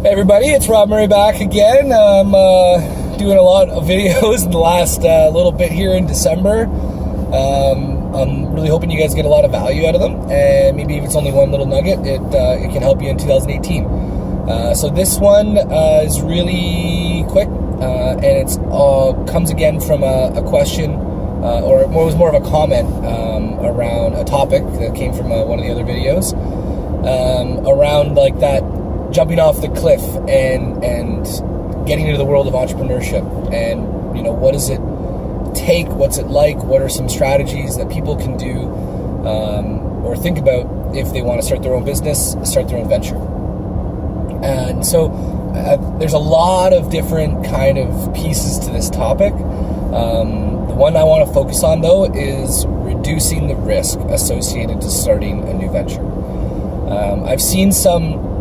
Hey everybody, it's Rob Murray back again. I'm doing a lot of videos in the last little bit here in December. I'm really hoping you guys get a lot of value out of them, and maybe if it's only one little nugget, it can help you in 2018. So this one is really quick, and it's comes again from a question, or it was more of a comment around a topic that came from one of the other videos, around like that jumping off the cliff and getting into the world of entrepreneurship, and you know, what does it take, what's it like, what are some strategies that people can do or think about if they want to start their own business, start their own venture. And so there's a lot of different kind of pieces to this topic. The one I want to focus on though is reducing the risk associated to starting a new venture. I've seen some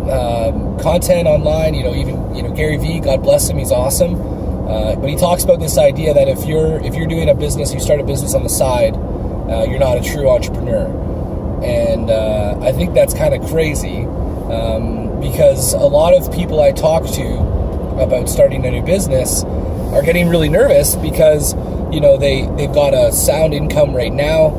content online, even Gary Vee, God bless him, he's awesome. But he talks about this idea that if you're doing a business, you start a business on the side, you're not a true entrepreneur. And I think that's kind of crazy, because a lot of people I talk to about starting a new business are getting really nervous because they've got a sound income right now.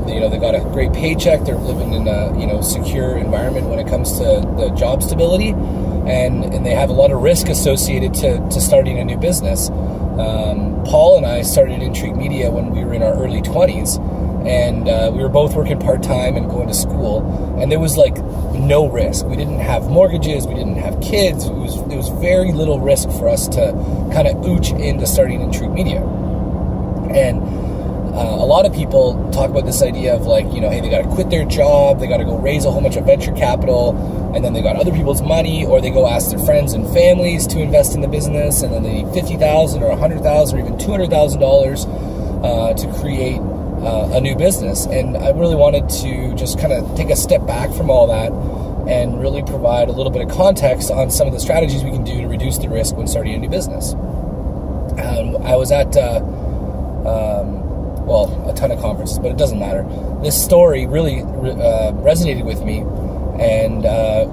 They've got a great paycheck. They're living in a secure environment when it comes to the job stability, and they have a lot of risk associated to starting a new business. Paul and I started Intrigue Media when we were in our early 20s, and we were both working part-time and going to school, and there was like no risk. We didn't have mortgages, we didn't have kids. There was very little risk for us to kind of ooch into starting Intrigue Media. And a lot of people talk about this idea of like, hey, they got to quit their job, they got to go raise a whole bunch of venture capital, and then they got other people's money, or they go ask their friends and families to invest in the business, and then they need $50,000 or $100,000 or even $200,000 to create a new business. And I really wanted to just kind of take a step back from all that and really provide a little bit of context on some of the strategies we can do to reduce the risk when starting a new business. I was at a ton of conferences, but it doesn't matter. This story really resonated with me, and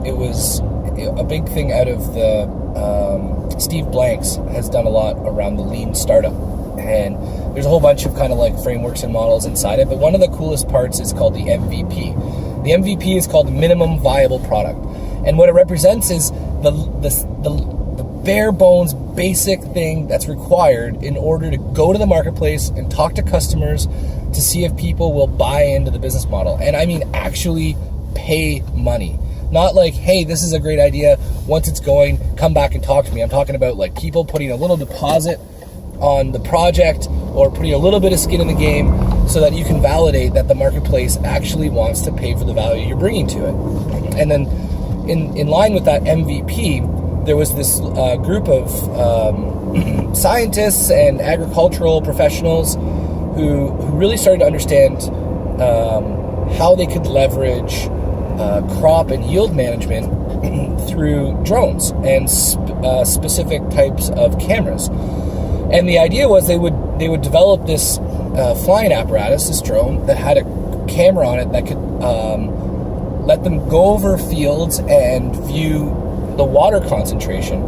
it was a big thing out of the Steve Blanks has done a lot around the lean startup, and there's a whole bunch of kind of like frameworks and models inside it, but one of the coolest parts is called the MVP. The MVP is called minimum viable product, and what it represents is the bare bones basic thing that's required in order to go to the marketplace and talk to customers to see if people will buy into the business model. And I mean actually pay money. Not like, hey, this is a great idea, once it's going, come back and talk to me. I'm talking about like people putting a little deposit on the project or putting a little bit of skin in the game so that you can validate that the marketplace actually wants to pay for the value you're bringing to it. And then in line with that MVP, there was this group of scientists and agricultural professionals who really started to understand how they could leverage crop and yield management through drones and specific types of cameras. And the idea was they would develop this flying apparatus, this drone, that had a camera on it that could let them go over fields and view the water concentration,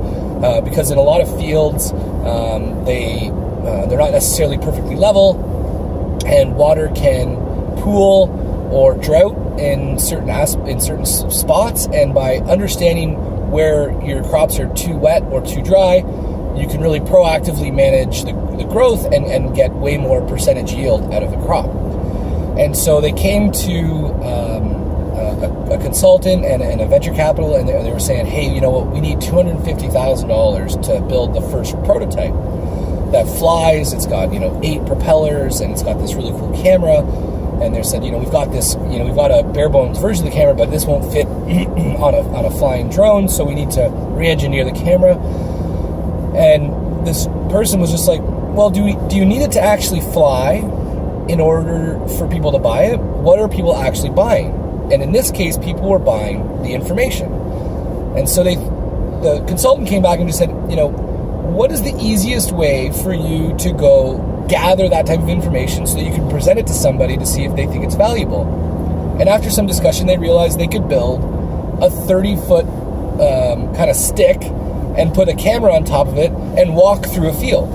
because in a lot of fields they're not necessarily perfectly level, and water can pool or drought in certain spots. And by understanding where your crops are too wet or too dry, you can really proactively manage the growth and get way more percentage yield out of the crop. And so they came to a consultant and a venture capital, and they were saying, hey, you know what, we need $250,000 to build the first prototype that flies. It's got 8 propellers, and it's got this really cool camera. And they said, we've got a bare bones version of the camera, but this won't fit on a flying drone, so we need to re-engineer the camera. And this person was just like, well, do you need it to actually fly in order for people to buy it? What are people actually buying? And in this case, people were buying the information. And so the consultant came back and just said, what is the easiest way for you to go gather that type of information so that you can present it to somebody to see if they think it's valuable? And after some discussion, they realized they could build a 30-foot kind of stick and put a camera on top of it and walk through a field.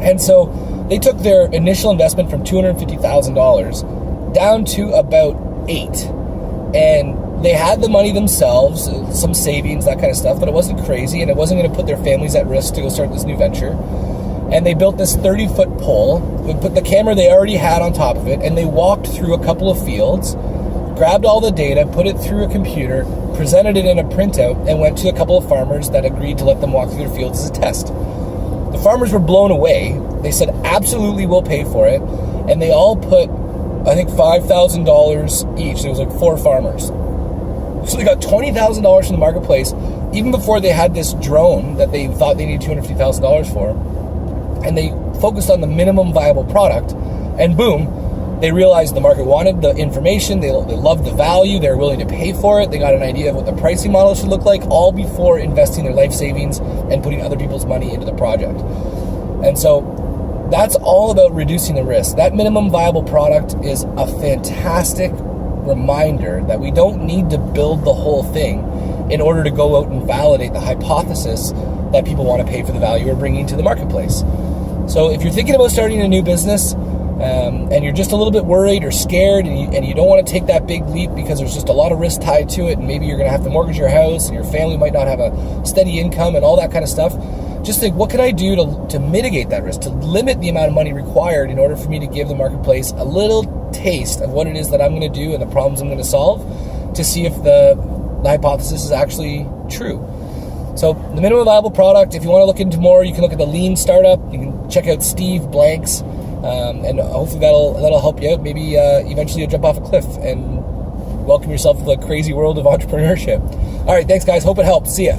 And so they took their initial investment from $250,000 down to about $8,000. And they had the money themselves, some savings, that kind of stuff, but it wasn't crazy, and it wasn't going to put their families at risk to go start this new venture. And they built this 30-foot pole, they put the camera they already had on top of it, and they walked through a couple of fields, grabbed all the data, put it through a computer, presented it in a printout, and went to a couple of farmers that agreed to let them walk through their fields as a test. The farmers were blown away. They said, absolutely, we'll pay for it. And they all put, I think, $5,000 each. There was like 4 farmers. So they got $20,000 from the marketplace, even before they had this drone that they thought they needed $250,000 for. And they focused on the minimum viable product, and boom, they realized the market wanted the information, they loved the value, they were willing to pay for it, they got an idea of what the pricing model should look like, all before investing their life savings and putting other people's money into the project. And so that's all about reducing the risk. That minimum viable product is a fantastic reminder that we don't need to build the whole thing in order to go out and validate the hypothesis that people want to pay for the value we're bringing to the marketplace. So if you're thinking about starting a new business and you're just a little bit worried or scared and you don't want to take that big leap because there's just a lot of risk tied to it, and maybe you're going to have to mortgage your house and your family might not have a steady income and all that kind of stuff, just think, what can I do to mitigate that risk, to limit the amount of money required in order for me to give the marketplace a little taste of what it is that I'm going to do and the problems I'm going to solve, to see if the hypothesis is actually true. So the minimum viable product, if you want to look into more, you can look at the Lean Startup. You can check out Steve Blank's, and hopefully that'll help you out. Maybe eventually you'll jump off a cliff and welcome yourself to the crazy world of entrepreneurship. All right, thanks guys. Hope it helped. See ya.